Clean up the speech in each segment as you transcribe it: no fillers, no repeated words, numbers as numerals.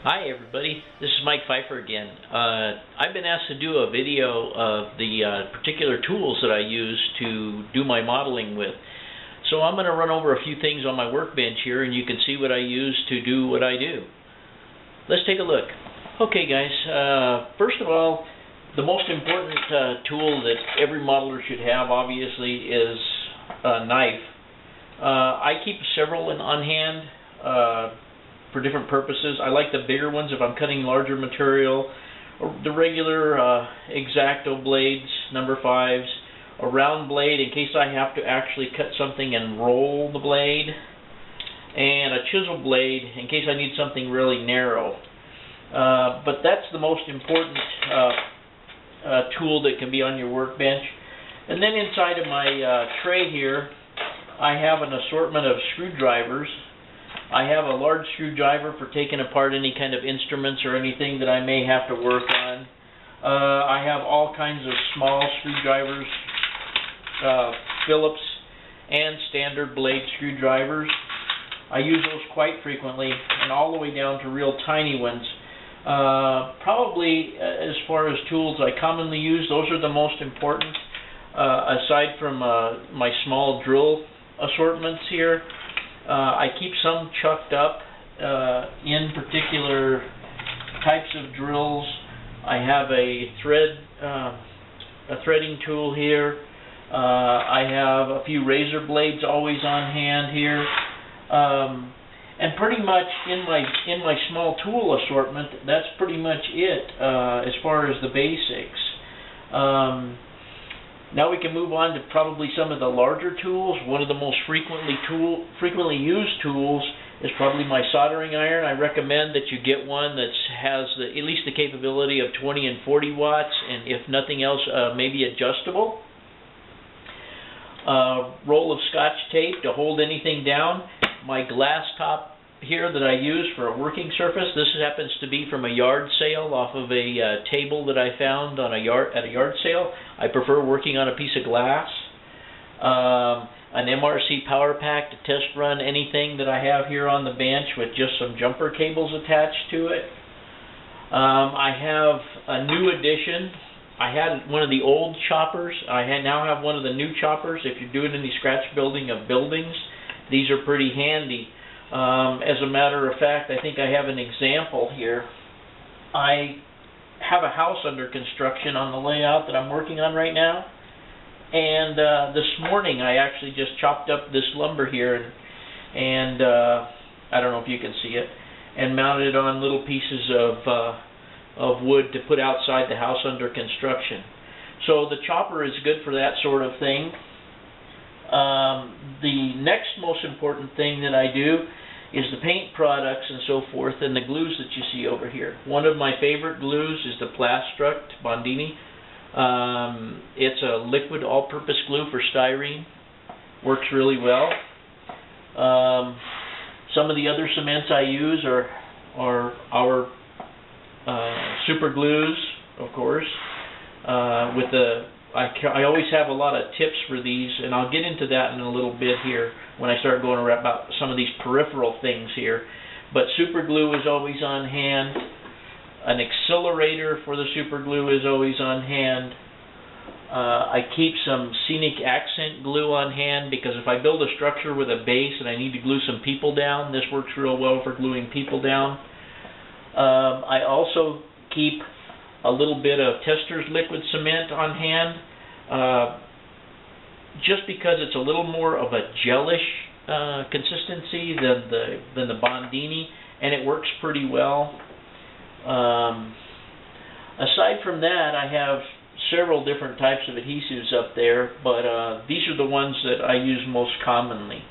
Hi everybody, this is Mike Fifer again. I've been asked to do a video of the particular tools that I use to do my modeling with. So I'm going to run over a few things on my workbench here and you can see what I use to do what I do. Let's take a look. Okay guys, first of all, the most important tool that every modeler should have obviously is a knife. I keep several on hand for different purposes. I like the bigger ones if I'm cutting larger material, or the regular X-Acto blades, number 5s, a round blade in case I have to actually cut something and roll the blade, and a chisel blade in case I need something really narrow. But that's the most important tool that can be on your workbench. And then inside of my tray here, I have an assortment of screwdrivers. I have a large screwdriver for taking apart any kind of instruments or anything that I may have to work on. I have all kinds of small screwdrivers, Phillips and standard blade screwdrivers. I use those quite frequently, and all the way down to real tiny ones. Probably as far as tools I commonly use, those are the most important, aside from my small drill assortments here. I keep some chucked up in particular types of drills. I have a threading tool here. I have a few razor blades always on hand here, and pretty much in my small tool assortment, that's pretty much it as far as the basics. Now we can move on to probably some of the larger tools. One of the most frequently used tools is probably my soldering iron. I recommend that you get one that has at least the capability of 20 and 40 watts, and if nothing else, maybe adjustable. Roll of Scotch tape to hold anything down. My glass top here that I use for a working surface. This happens to be from a yard sale off of a table that I found on at a yard sale. I prefer working on a piece of glass. An MRC power pack to test run anything that I have here on the bench with just some jumper cables attached to it. I have a new addition. I had one of the old choppers. I now have one of the new choppers. If you're doing any scratch building of buildings, these are pretty handy. As a matter of fact, I think I have an example here. I have a house under construction on the layout that I'm working on right now, and this morning I actually just chopped up this lumber here and I don't know if you can see it, and mounted it on little pieces of wood to put outside the house under construction. So the chopper is good for that sort of thing. The next most important thing that I do is the paint products and so forth, and the glues that you see over here. One of my favorite glues is the Plastruct Bondini. It's a liquid all-purpose glue for styrene. Works really well. Some of the other cements I use are our super glues, of course, with the I always have a lot of tips for these, and I'll get into that in a little bit here when I start going around about some of these peripheral things here. But super glue is always on hand. An accelerator for the super glue is always on hand. I keep some scenic accent glue on hand because if I build a structure with a base and I need to glue some people down, this works real well for gluing people down. I also keep a little bit of Tester's liquid cement on hand, just because it's a little more of a gelish consistency than the Bondini, and it works pretty well. Aside from that, I have several different types of adhesives up there, but these are the ones that I use most commonly.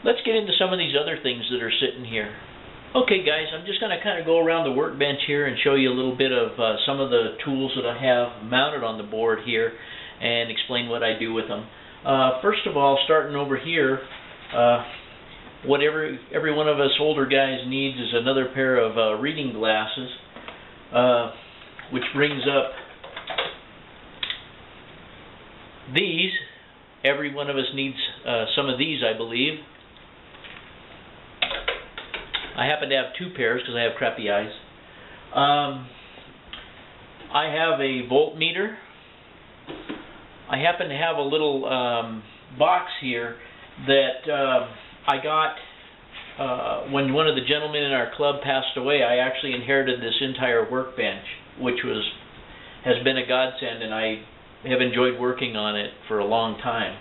Let's get into some of these other things that are sitting here. Okay guys, I'm just going to kind of go around the workbench here and show you a little bit of some of the tools that I have mounted on the board here and explain what I do with them. First of all, starting over here, what every one of us older guys needs is another pair of reading glasses, which brings up these. Every one of us needs some of these, I believe. I happen to have 2 pairs because I have crappy eyes. I have a voltmeter. I happen to have a little box here that I got when one of the gentlemen in our club passed away. I actually inherited this entire workbench, which has been a godsend, and I have enjoyed working on it for a long time.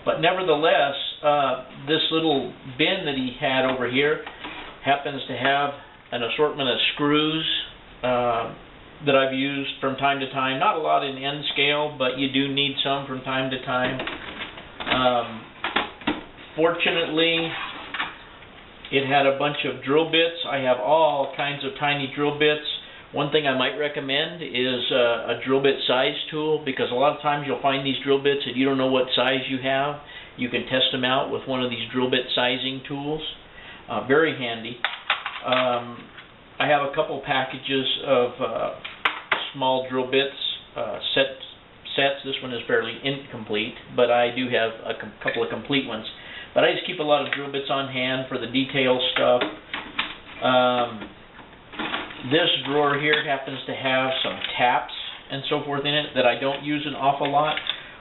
But nevertheless, this little bin that he had over here happens to have an assortment of screws that I've used from time to time. Not a lot in N scale, but you do need some from time to time. Fortunately, it had a bunch of drill bits. I have all kinds of tiny drill bits. One thing I might recommend is a drill bit size tool, because a lot of times you'll find these drill bits and you don't know what size you have. You can test them out with one of these drill bit sizing tools. Very handy. I have a couple packages of small drill bits, sets. This one is fairly incomplete, but I do have a couple of complete ones. But I just keep a lot of drill bits on hand for the detail stuff. This drawer here happens to have some taps and so forth in it that I don't use an awful lot.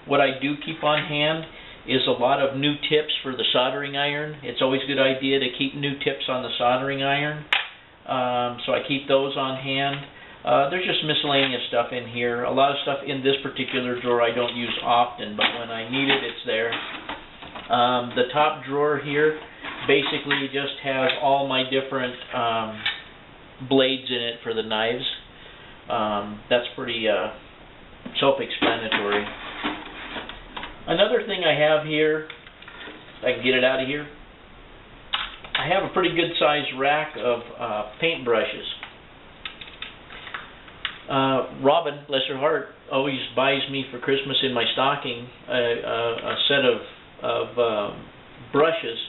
What I do keep on hand is a lot of new tips for the soldering iron. It's always a good idea to keep new tips on the soldering iron. So I keep those on hand. There's just miscellaneous stuff in here. A lot of stuff in this particular drawer I don't use often, but when I need it, it's there. The top drawer here basically just has all my different blades in it for the knives. That's pretty self-explanatory. Another thing I have here, if I can get it out of here, I have a pretty good sized rack of paint brushes. Robin, bless her heart, always buys me for Christmas in my stocking a set of brushes.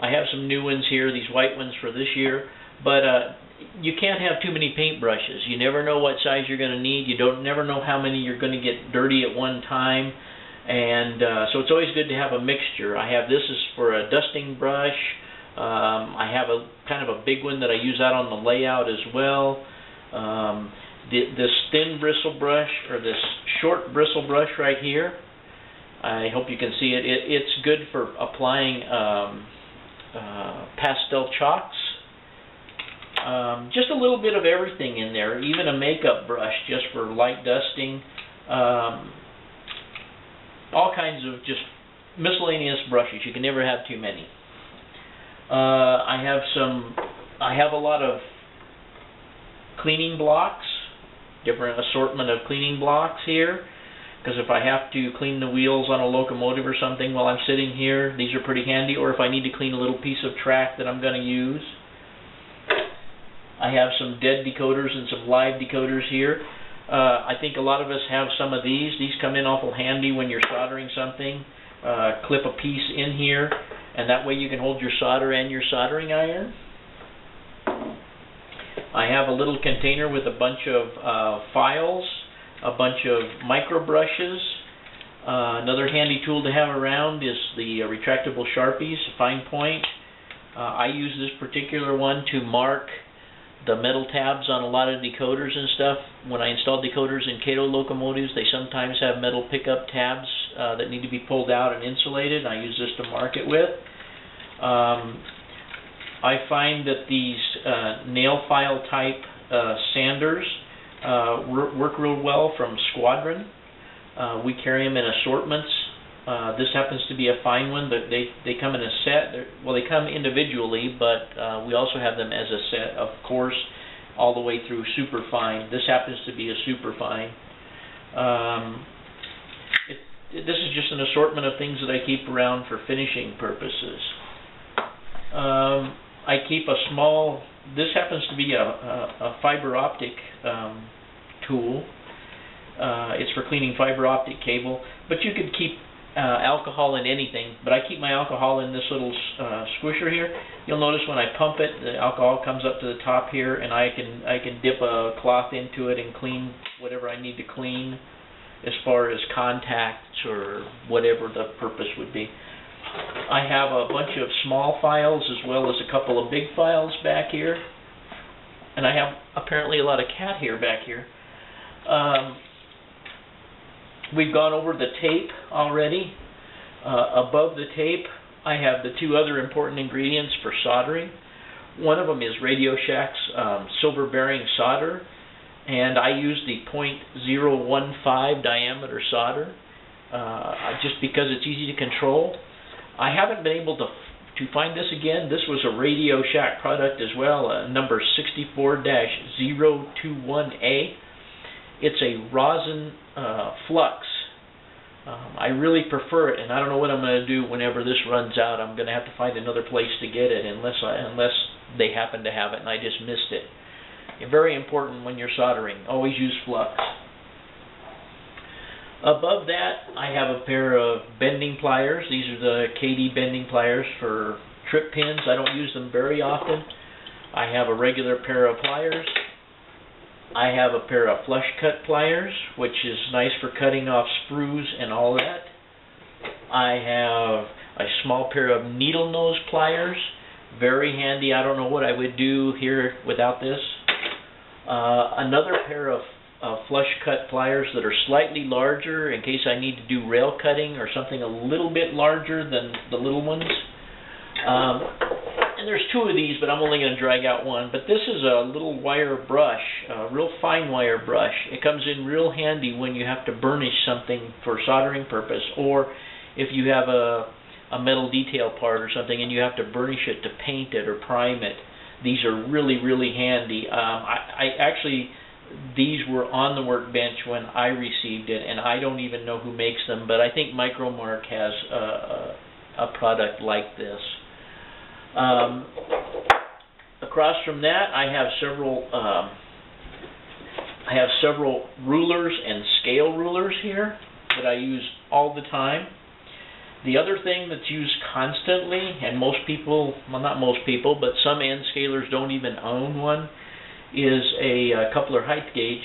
I have some new ones here, these white ones for this year, but you can't have too many paint brushes. You never know what size you're going to need. You never know how many you're going to get dirty at one time, and so it's always good to have a mixture. I have this is for a dusting brush. I have a kind of a big one that I use out on the layout as well. This thin bristle brush, or this short bristle brush right here, I hope you can see it. It's good for applying pastel chalks. Just a little bit of everything in there, even a makeup brush just for light dusting. All kinds of just miscellaneous brushes. You can never have too many. I have a lot of cleaning blocks, different assortment of cleaning blocks here, because if I have to clean the wheels on a locomotive or something while I'm sitting here, these are pretty handy, or if I need to clean a little piece of track that I'm going to use. I have some dead decoders and some live decoders here. I think a lot of us have some of these. These come in awful handy when you're soldering something. Clip a piece in here, and that way you can hold your solder and your soldering iron. I have a little container with a bunch of files, a bunch of micro brushes. Another handy tool to have around is the retractable Sharpies, fine point. I use this particular one to mark the metal tabs on a lot of decoders and stuff. When I install decoders in Cato locomotives, they sometimes have metal pickup tabs that need to be pulled out and insulated. I use this to mark it with. I find that these nail file type sanders work real well from Squadron. We carry them in assortments. This happens to be a fine one. They come in a set. Well, they come individually, but we also have them as a set, of course, all the way through super fine. This happens to be a super fine. This is just an assortment of things that I keep around for finishing purposes. I keep a small, this happens to be a fiber optic tool. It's for cleaning fiber optic cable, but you could keep alcohol in anything, but I keep my alcohol in this little squisher here. You'll notice when I pump it, the alcohol comes up to the top here, and I can dip a cloth into it and clean whatever I need to clean as far as contacts or whatever the purpose would be. I have a bunch of small files as well as a couple of big files back here. And I have apparently a lot of cat hair back here. We've gone over the tape already. Above the tape, I have the two other important ingredients for soldering. One of them is Radio Shack's silver bearing solder, and I use the .015 diameter solder just because it's easy to control. I haven't been able to find this again. This was a Radio Shack product as well, number 64-021A. It's a rosin flux. I really prefer it, and I don't know what I'm going to do whenever this runs out. I'm going to have to find another place to get it unless they happen to have it and I just missed it. Very important when you're soldering. Always use flux. Above that, I have a pair of bending pliers. These are the KD bending pliers for trip pins. I don't use them very often. I have a regular pair of pliers. I have a pair of flush cut pliers, which is nice for cutting off sprues and all that. I have a small pair of needle nose pliers. Very handy. I don't know what I would do here without this. Another pair of flush cut pliers that are slightly larger in case I need to do rail cutting or something a little bit larger than the little ones. And there's two of these, but I'm only going to drag out one. But this is a little wire brush, a real fine wire brush. It comes in real handy when you have to burnish something for soldering purpose, or if you have a metal detail part or something and you have to burnish it to paint it or prime it. These are really, really handy. These were on the Workbench when I received it, and I don't even know who makes them, but I think Micromark has a product like this. Across from that, I have several rulers and scale rulers here that I use all the time. The other thing that's used constantly, and most people, well, not most people, but some end scalers don't even own one, is a coupler height gauge.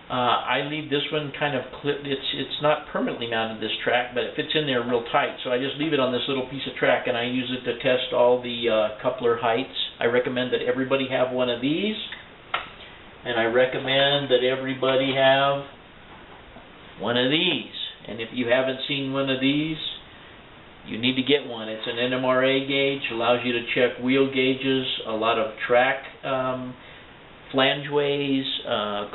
I leave this one kind of clipped. It's not permanently mounted to this track, but it fits in there real tight. So I just leave it on this little piece of track, and I use it to test all the coupler heights. I recommend that everybody have one of these, and I recommend that everybody have one of these. And if you haven't seen one of these, you need to get one. It's an NMRA gauge, allows you to check wheel gauges, a lot of track flangeways,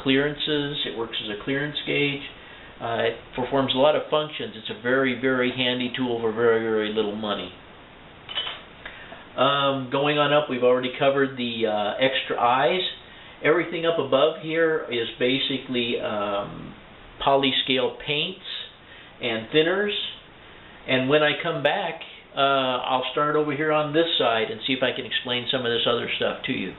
clearances. It works as a clearance gauge. It performs a lot of functions. It's a very, very handy tool for very, very little money. Going on up, we've already covered the extra eyes. Everything up above here is basically polyscale paints and thinners. And when I come back, I'll start over here on this side and see if I can explain some of this other stuff to you.